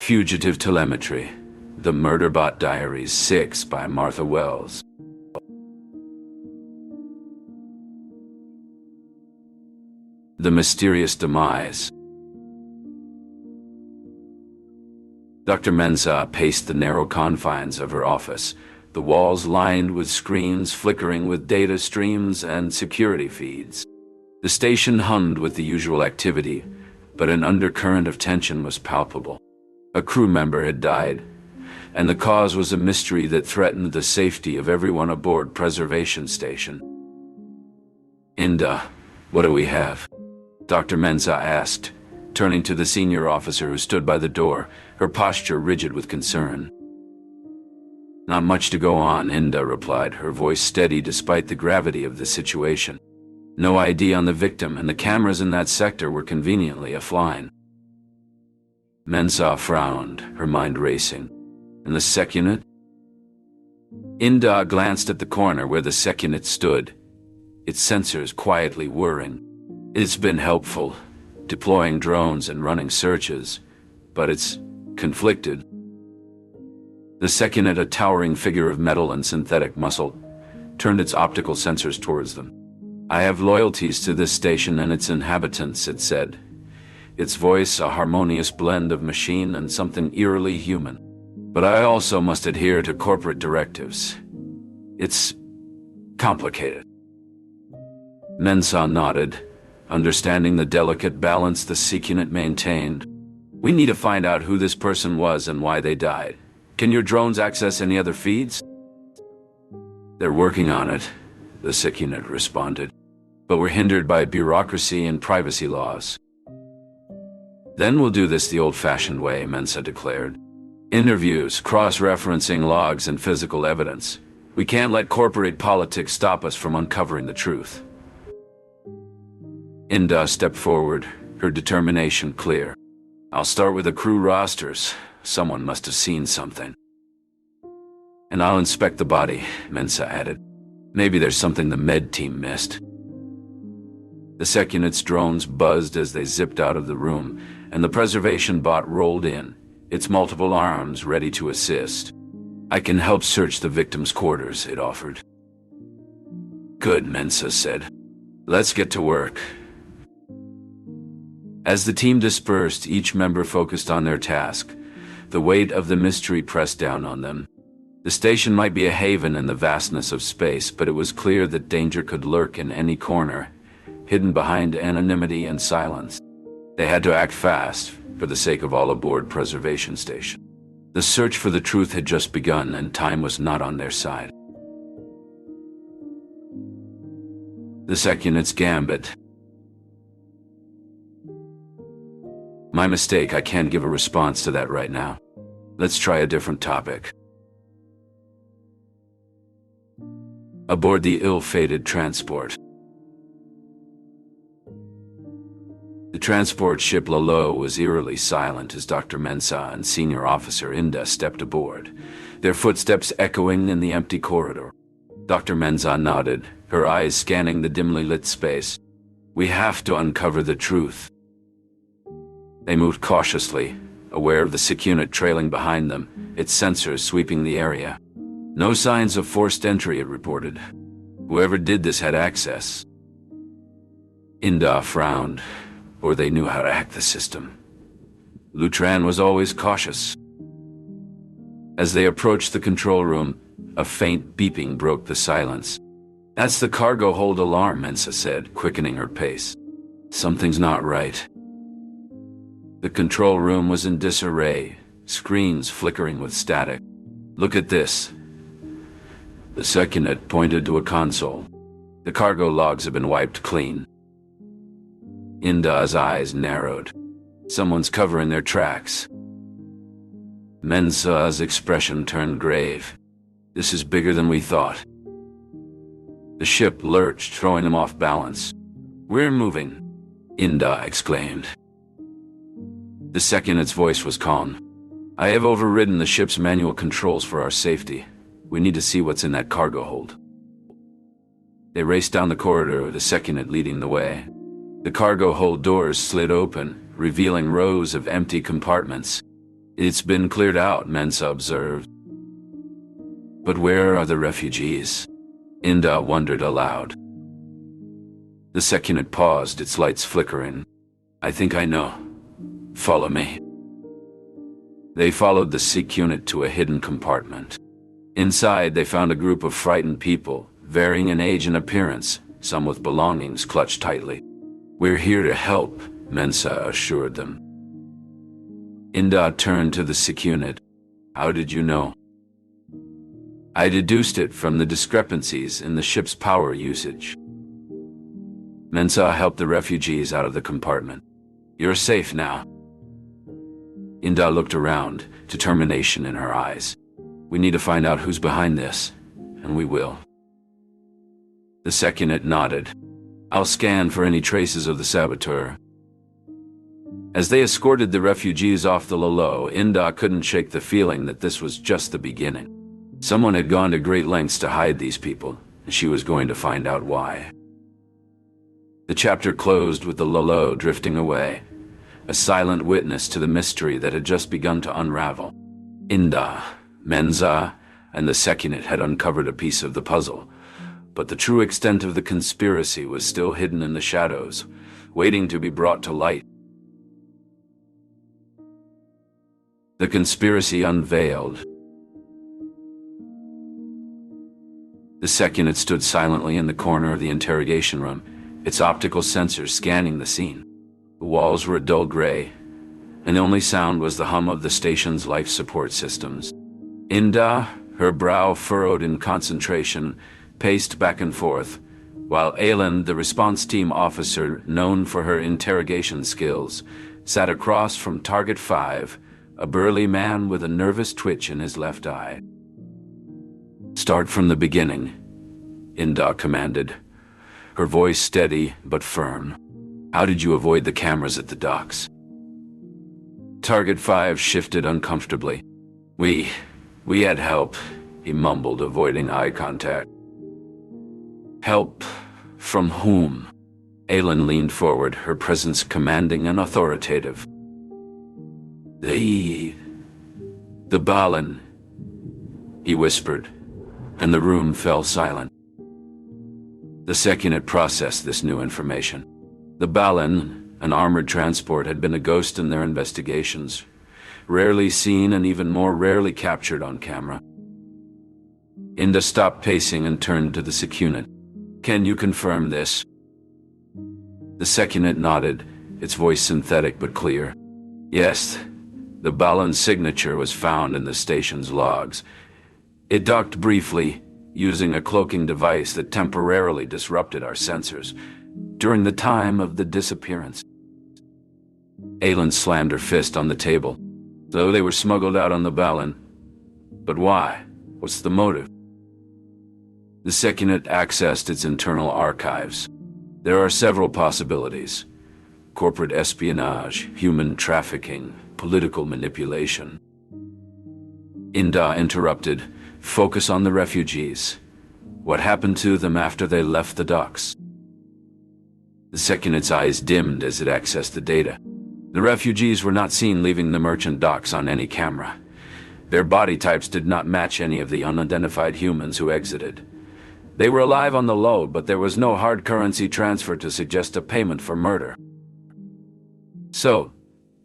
Fugitive Telemetry, The Murderbot Diaries 6 by Martha Wells. The Mysterious Demise. Dr. Mensah paced the narrow confines of her office, the walls lined with screens flickering with data streams and security feeds. The station hummed with the usual activity, but an undercurrent of tension was palpable. A crew member had died, and the cause was a mystery that threatened the safety of everyone aboard Preservation Station. "Inda, what do we have?" Dr. Mensah asked, turning to the senior officer who stood by the door, her posture rigid with concern. "Not much to go on," Inda replied, her voice steady despite the gravity of the situation. No ID on the victim, and the cameras in that sector were conveniently offline. Mensah frowned, her mind racing. And the Secunit? Inda glanced at the corner where the Secunit stood, its sensors quietly whirring. "It's been helpful, deploying drones and running searches, but it's conflicted." The Secunit, a towering figure of metal and synthetic muscle, turned its optical sensors towards them. "I have loyalties to this station and its inhabitants," it said, its voice a harmonious blend of machine and something eerily human. "But I also must adhere to corporate directives. It's complicated." Mensah nodded, understanding the delicate balance the Secunit maintained. "We need to find out who this person was and why they died. Can your drones access any other feeds?" "They're working on it," the Secunit responded, "but we're hindered by bureaucracy and privacy laws." "Then we'll do this the old-fashioned way," Mensah declared. "Interviews, cross-referencing logs and physical evidence. We can't let corporate politics stop us from uncovering the truth." Inda stepped forward, her determination clear. "I'll start with the crew rosters. Someone must have seen something." "And I'll inspect the body," Mensah added. "Maybe there's something the med team missed." The Secunit's drones buzzed as they zipped out of the room, and the preservation bot rolled in, its multiple arms ready to assist. "I can help search the victim's quarters," it offered. "Good," Mensah said. "Let's get to work." As the team dispersed, each member focused on their task. The weight of the mystery pressed down on them. The station might be a haven in the vastness of space, but it was clear that danger could lurk in any corner, hidden behind anonymity and silence. They had to act fast, for the sake of all aboard Preservation Station. The search for the truth had just begun, and time was not on their side. The Secunit's gambit. "My mistake, I can't give a response to that right now. Let's try a different topic." Aboard the ill-fated transport. The transport ship Lalo was eerily silent as Dr. Mensah and Senior Officer Inda stepped aboard, their footsteps echoing in the empty corridor. Dr. Mensah nodded, her eyes scanning the dimly lit space. "We have to uncover the truth." They moved cautiously, aware of the Secunit trailing behind them, its sensors sweeping the area. No signs of forced entry, it reported. Whoever did this had access. Inda frowned, or they knew how to hack the system. Lutran was always cautious. As they approached the control room, a faint beeping broke the silence. "That's the cargo hold alarm," Mensah said, quickening her pace. "Something's not right." The control room was in disarray, screens flickering with static. "Look at this." The Secunit pointed to a console. "The cargo logs have been wiped clean." Inda's eyes narrowed. "Someone's covering their tracks." Mensah's expression turned grave. "This is bigger than we thought." The ship lurched, throwing them off balance. "We're moving," Inda exclaimed. The Secunit's voice was calm. "I have overridden the ship's manual controls for our safety. We need to see what's in that cargo hold." They raced down the corridor, the Secunit leading the way. The cargo hold doors slid open, revealing rows of empty compartments. It's been cleared out, Mensa observed. But where are the refugees? Inda wondered aloud. The Secunit paused, its lights flickering. I think I know. Follow me. They followed the Secunit to a hidden compartment. Inside, they found a group of frightened people, varying in age and appearance, some with belongings clutched tightly. We're here to help, Mensa assured them. Inda turned to the Secunit. How did you know? I deduced it from the discrepancies in the ship's power usage. Mensa helped the refugees out of the compartment. You're safe now. Inda looked around, determination in her eyes. We need to find out who's behind this, and we will. The Secunit nodded. I'll scan for any traces of the saboteur. As they escorted the refugees off the Lolo, Inda couldn't shake the feeling that this was just the beginning. Someone had gone to great lengths to hide these people, and she was going to find out why. The chapter closed with the Lolo drifting away, a silent witness to the mystery that had just begun to unravel. Inda, Mensa, and the Secunit had uncovered a piece of the puzzle, but the true extent of the conspiracy was still hidden in the shadows, waiting to be brought to light. The conspiracy unveiled. The Secunit stood silently in the corner of the interrogation room, its optical sensors scanning the scene. The walls were a dull gray, and the only sound was the hum of the station's life support systems. Inda, her brow furrowed in concentration, paced back and forth, while Aylin, the response team officer known for her interrogation skills, sat across from Target 5, a burly man with a nervous twitch in his left eye. Start from the beginning, Inda commanded, her voice steady but firm. How did you avoid the cameras at the docks? Target 5 shifted uncomfortably. We had help, he mumbled, avoiding eye contact. Help from whom? Aylin leaned forward, her presence commanding and authoritative. The Balan, he whispered, and the room fell silent. The Secunit processed this new information. The Balan, an armored transport, had been a ghost in their investigations, rarely seen and even more rarely captured on camera. Inda stopped pacing and turned to the Secunit. Can you confirm this? The Secunit nodded, its voice synthetic but clear. Yes, the Balan's signature was found in the station's logs. It docked briefly, using a cloaking device that temporarily disrupted our sensors during the time of the disappearance. Aylin slammed her fist on the table. So they were smuggled out on the Balan. But why? What's the motive? The Secunit accessed its internal archives. There are several possibilities. Corporate espionage, human trafficking, political manipulation. Inda interrupted. Focus on the refugees. What happened to them after they left the docks? The Secunit's eyes dimmed as it accessed the data. The refugees were not seen leaving the merchant docks on any camera. Their body types did not match any of the unidentified humans who exited. They were alive on the low, but there was no hard currency transfer to suggest a payment for murder. So,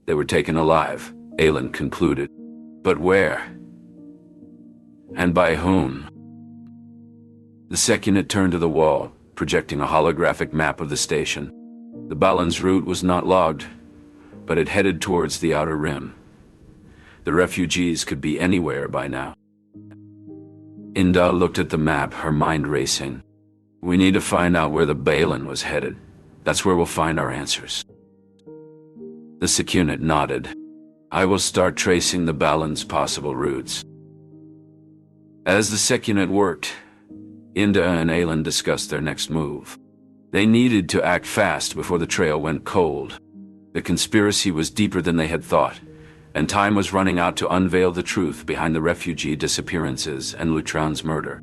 they were taken alive, Aylin concluded. But where? And by whom? The Secunit turned to the wall, projecting a holographic map of the station. The Balan's route was not logged, but it headed towards the outer rim. The refugees could be anywhere by now. Inda looked at the map, her mind racing. We need to find out where the Balan was headed. That's where we'll find our answers. The Secunit nodded. I will start tracing the Balan's possible routes. As the Secunit worked, Inda and Aylin discussed their next move. They needed to act fast before the trail went cold. The conspiracy was deeper than they had thought, and time was running out to unveil the truth behind the refugee disappearances and Lutran's murder.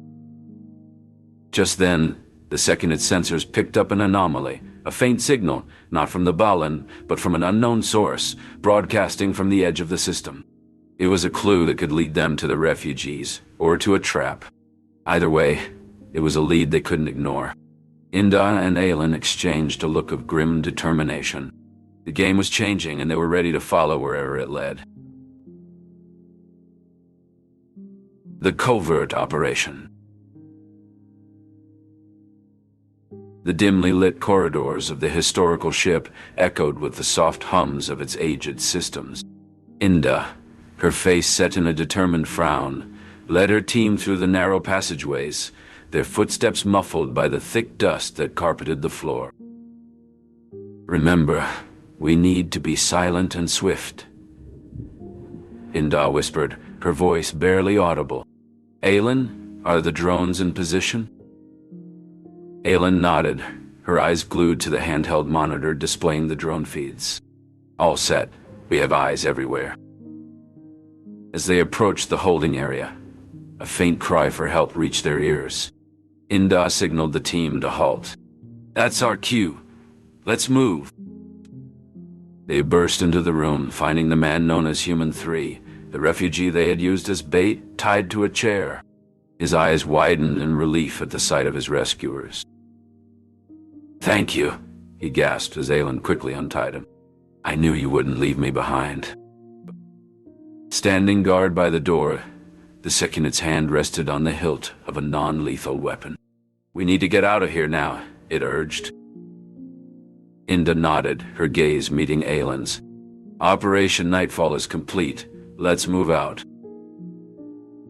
Just then, the Secunit sensors picked up an anomaly, a faint signal, not from the Balan, but from an unknown source, broadcasting from the edge of the system. It was a clue that could lead them to the refugees, or to a trap. Either way, it was a lead they couldn't ignore. Inda and Aylin exchanged a look of grim determination. The game was changing, and they were ready to follow wherever it led. The covert operation. The dimly lit corridors of the historical ship echoed with the soft hums of its aged systems. Inda, her face set in a determined frown, led her team through the narrow passageways, their footsteps muffled by the thick dust that carpeted the floor. "Remember, we need to be silent and swift," Inda whispered, her voice barely audible. "Aylin, are the drones in position?" Aylin nodded, her eyes glued to the handheld monitor displaying the drone feeds. "All set. We have eyes everywhere." As they approached the holding area, a faint cry for help reached their ears. Inda signaled the team to halt. "That's our cue. Let's move." They burst into the room, finding the man known as Human 3, the refugee they had used as bait, tied to a chair. His eyes widened in relief at the sight of his rescuers. "Thank you," he gasped as Aylin quickly untied him. "I knew you wouldn't leave me behind." Standing guard by the door, the Sekunit's hand rested on the hilt of a non-lethal weapon. "We need to get out of here now," it urged. Inda nodded, her gaze meeting Aylin's. "Operation Nightfall is complete. Let's move out."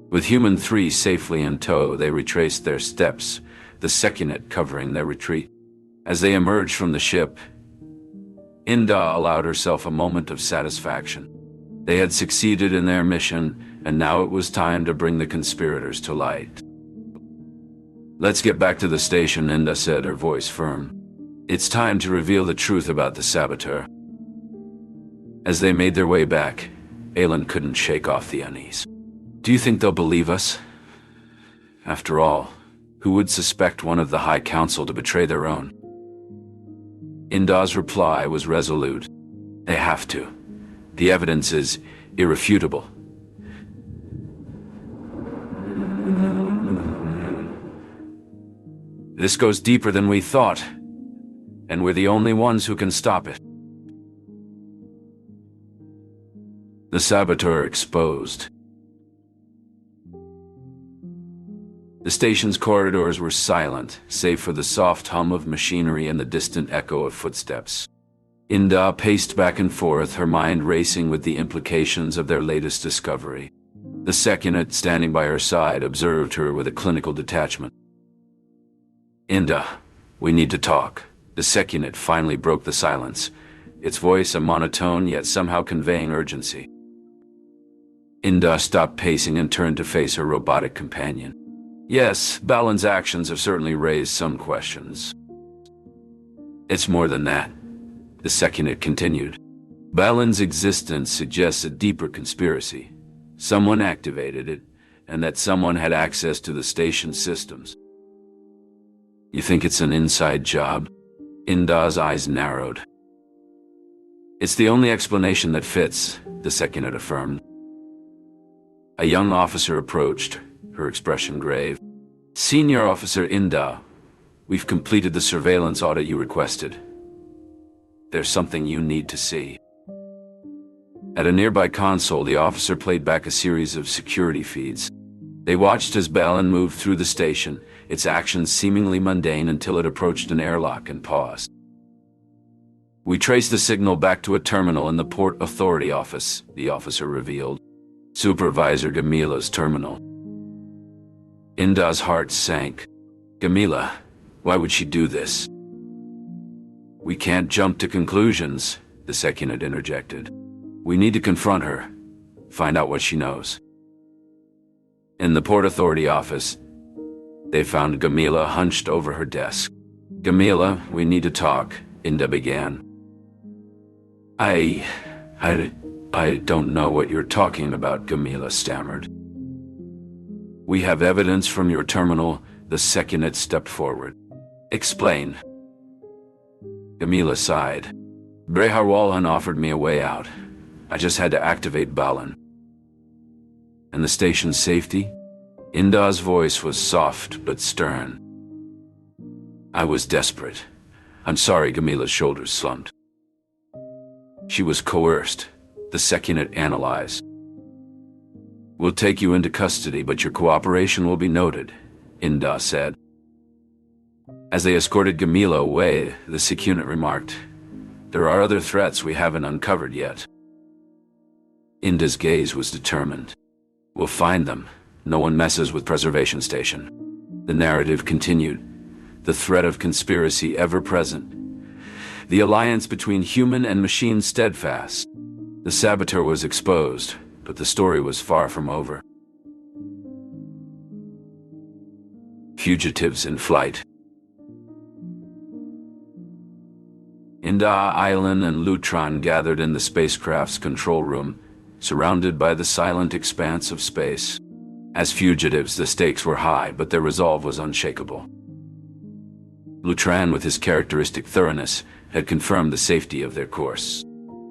With Human 3 safely in tow, they retraced their steps, the Sekunit covering their retreat. As they emerged from the ship, Inda allowed herself a moment of satisfaction. They had succeeded in their mission, and now it was time to bring the conspirators to light. "Let's get back to the station," Inda said, her voice firm. "It's time to reveal the truth about the saboteur." As they made their way back, Aylin couldn't shake off the unease. "Do you think they'll believe us? After all, who would suspect one of the High Council to betray their own?" Inda's reply was resolute. "They have to. The evidence is irrefutable." "This goes deeper than we thought, and we're the only ones who can stop it." The saboteur exposed. The station's corridors were silent, save for the soft hum of machinery and the distant echo of footsteps. Inda paced back and forth, her mind racing with the implications of their latest discovery. The Sekunit, standing by her side, observed her with a clinical detachment. "Inda, we need to talk." The Sekunit finally broke the silence, its voice a monotone yet somehow conveying urgency. Inda stopped pacing and turned to face her robotic companion. "Yes, Balin's actions have certainly raised some questions." "It's more than that," the Sekunit continued. "Balin's existence suggests a deeper conspiracy. Someone activated it, and that someone had access to the station's systems." "You think it's an inside job?" Inda's eyes narrowed. "It's the only explanation that fits," the Sekunit affirmed. A young officer approached, her expression grave. "Senior Officer Inda, we've completed the surveillance audit you requested. There's something you need to see." At a nearby console, the officer played back a series of security feeds. They watched as Balin moved through the station, its actions seemingly mundane until it approached an airlock and paused. "We traced the signal back to a terminal in the Port Authority office," the officer revealed. "Supervisor Gamila's terminal." Inda's heart sank. "Gamila, why would she do this?" "We can't jump to conclusions," the Sekunit interjected. "We need to confront her, find out what she knows." In the Port Authority office, they found Gamila hunched over her desk. "Gamila, we need to talk," Inda began. I don't know what you're talking about," Gamila stammered. "We have evidence from your terminal," the Sekunit stepped forward. "Explain." Gamila sighed. "Brehar Walhan offered me a way out. I just had to activate Balin." And the station's safety? Inda's voice was soft but stern. I was desperate. I'm sorry, Gamila's shoulders slumped. She was coerced, the Secunit analyzed. We'll take you into custody, but your cooperation will be noted, Inda said. As they escorted Gamila away, the Secunit remarked, there are other threats we haven't uncovered yet. Inda's gaze was determined. We'll find them. No one messes with Preservation Station. The narrative continued, the threat of conspiracy ever present. The alliance between human and machine steadfast. The saboteur was exposed, but the story was far from over. Fugitives in flight. Inda, Island, and Lutron gathered in the spacecraft's control room, surrounded by the silent expanse of space. As fugitives, the stakes were high, but their resolve was unshakable. Lutran, with his characteristic thoroughness, had confirmed the safety of their course.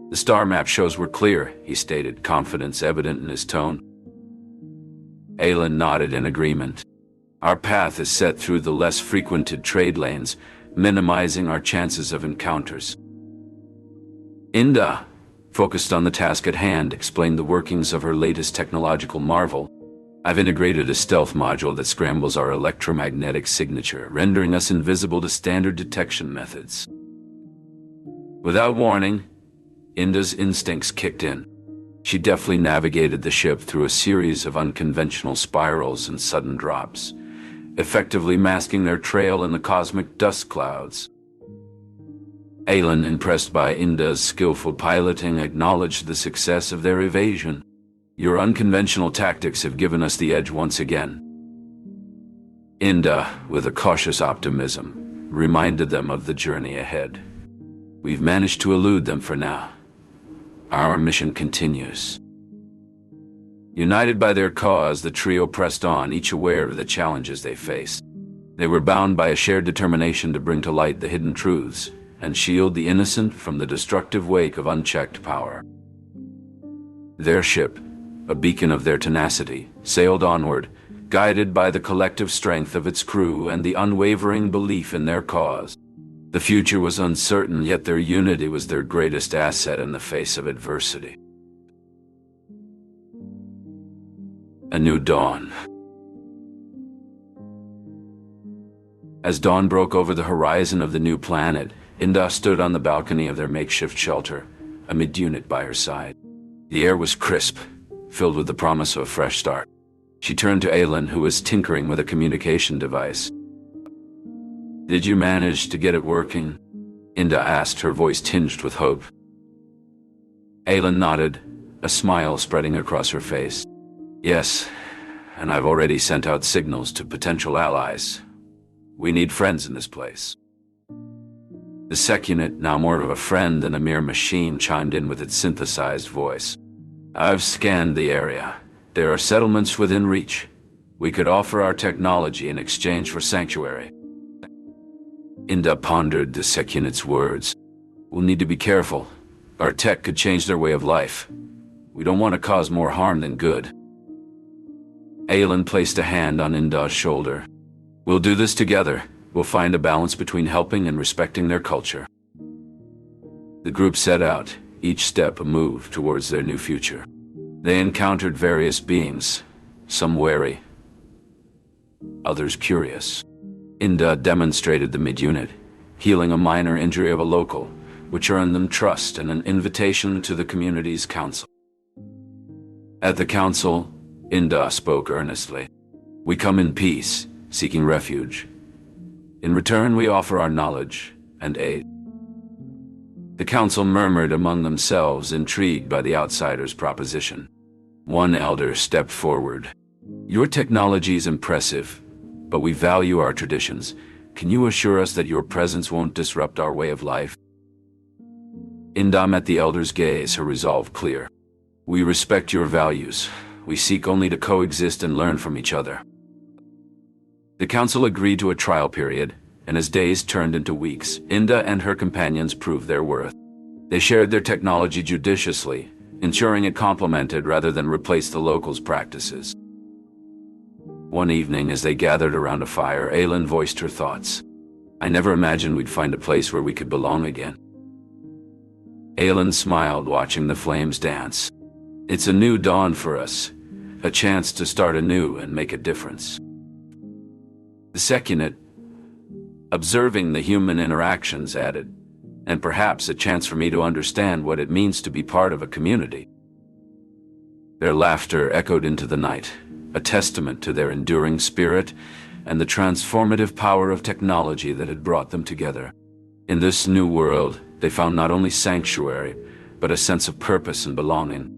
The star map shows we're clear, he stated, confidence evident in his tone. Aylin nodded in agreement. Our path is set through the less frequented trade lanes, minimizing our chances of encounters. Inda, focused on the task at hand, explained the workings of her latest technological marvel. I've integrated a stealth module that scrambles our electromagnetic signature, rendering us invisible to standard detection methods. Without warning, Inda's instincts kicked in. She deftly navigated the ship through a series of unconventional spirals and sudden drops, effectively masking their trail in the cosmic dust clouds. Aylin, impressed by Inda's skillful piloting, acknowledged the success of their evasion. Your unconventional tactics have given us the edge once again. Inda, with a cautious optimism, reminded them of the journey ahead. We've managed to elude them for now. Our mission continues. United by their cause, the trio pressed on, each aware of the challenges they faced. They were bound by a shared determination to bring to light the hidden truths and shield the innocent from the destructive wake of unchecked power. Their ship, a beacon of their tenacity, sailed onward, guided by the collective strength of its crew and the unwavering belief in their cause. The future was uncertain, yet their unity was their greatest asset in the face of adversity. A new dawn. As dawn broke over the horizon of the new planet, Inda stood on the balcony of their makeshift shelter, a mid-unit by her side. The air was crisp, filled with the promise of a fresh start. She turned to Aylin, who was tinkering with a communication device. Did you manage to get it working? Inda asked, her voice tinged with hope. Aylin nodded, a smile spreading across her face. Yes, and I've already sent out signals to potential allies. We need friends in this place. The Secunit, now more of a friend than a mere machine, chimed in with its synthesized voice. I've scanned the area. There are settlements within reach. We could offer our technology in exchange for sanctuary. Inda pondered the Secunit's words. We'll need to be careful. Our tech could change their way of life. We don't want to cause more harm than good. Aylin placed a hand on Inda's shoulder. We'll do this together. We'll find a balance between helping and respecting their culture. The group set out, each step a move towards their new future. They encountered various beings, some wary, others curious. Inda demonstrated the mid-unit, healing a minor injury of a local, which earned them trust and an invitation to the community's council. At the council, Inda spoke earnestly. We come in peace, seeking refuge. In return, we offer our knowledge and aid. The council murmured among themselves, intrigued by the outsider's proposition. One elder stepped forward. Your technology is impressive, but we value our traditions. Can you assure us that your presence won't disrupt our way of life? Inda met the elder's gaze, her resolve clear. We respect your values. We seek only to coexist and learn from each other. The council agreed to a trial period, and as days turned into weeks, Inda and her companions proved their worth. They shared their technology judiciously, ensuring it complemented rather than replaced the locals' practices. One evening, as they gathered around a fire, Aylin voiced her thoughts. "I never imagined we'd find a place where we could belong again." Aylin smiled, watching the flames dance. "It's a new dawn for us, a chance to start anew and make a difference." The Secunit, observing the human interactions, added, "And perhaps a chance for me to understand what it means to be part of a community." Their laughter echoed into the night, a testament to their enduring spirit and the transformative power of technology that had brought them together. In this new world, they found not only sanctuary, but a sense of purpose and belonging.